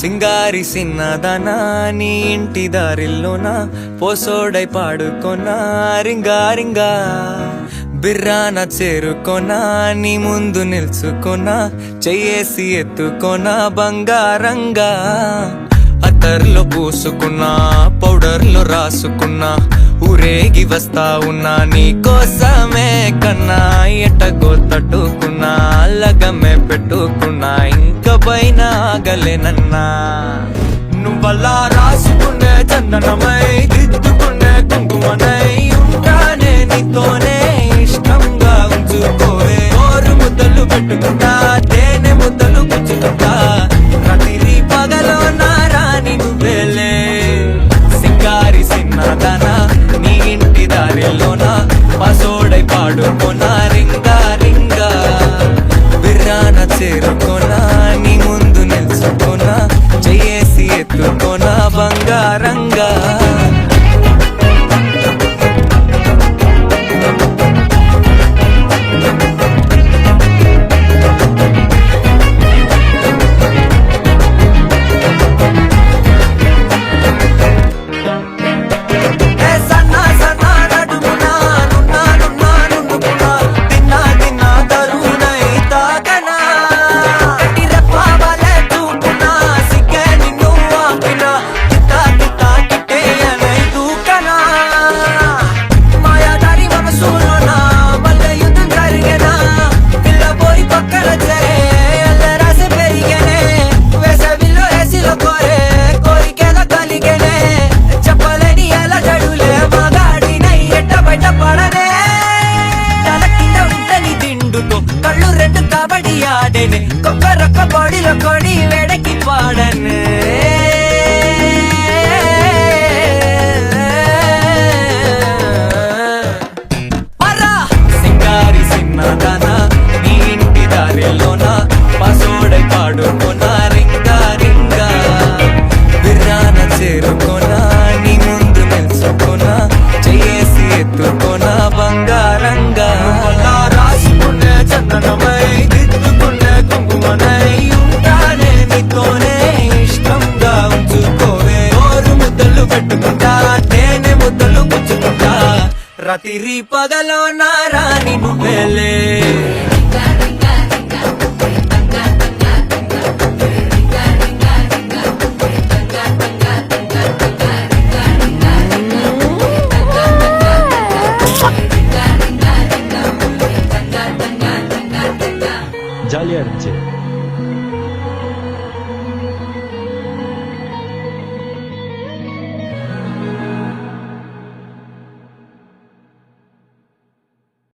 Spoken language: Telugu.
సింగారి సిన్నదనా నీ ఇంటి దారిల్లోనా పోసోడై పాడుకొనా రింగా రింగా బిర్రాన చేరుకొనా నీ ముందు నిల్చుకొనా చెయ్యేసి ఎత్తుకొనా బంగారంగా అత్తర్లో పూసుకున్నా పౌడర్లో రాసుకున్నా ఊరేగి వస్తా ఉన్నా నీ కోసమే కన్నా ఎటగో తట్టుకున్నా లగమే పెట్టుకున్నా ఇంక పైన ఆగలేనన్నా నువ్వలా రాసుకునే చందనమై దిద్దుకునే కుంకుమనై ఉంటానే నీతోనే ఇష్టంగా ఉంచుకోవే ఓరు ముద్దలు పెట్టుకుంటా తేనె ముద్దలు గుచ్చుకుంటా రాత్రి పగలో నా రాణి నువ్వేలే సింగారి సిన్నదనా నీ ఇంటి దారిలోనా పసోడై పాడుకోనా రింగా రింగా బిర్రాన చేరుకోనా నీ ముందు నిల్చుకోనా చెయ్యేసి ఎత్తుకోనా బంగారంగా కళ్ళు రెండు కబడ్డీ ఆడేనే కొక్కరొక్క బాడీలో కొడి వెడకి పాడనే సింగారి సిన్నదనా నీ ఇంటి దారిలోనా పసోడై పాడుకోనా రింగా రింగా బిర్రాన చేరుకోనా నీ ముందు నిల్చుకోనా చెయ్యేసి ఎత్తుకోనా బంగారంగా రాసుకునే చందనమై దిద్దుకునే కుంకుమనై ఉంటానే నీతోనే ఇష్టంగా ఉంచుకోవే ఓరు ముద్దలు పెట్టుకుంటా తేనె ముద్దలు గుచ్చుకుంటా రాత్రి పగలో నా రాణి నువ్వేలే জালিয়াত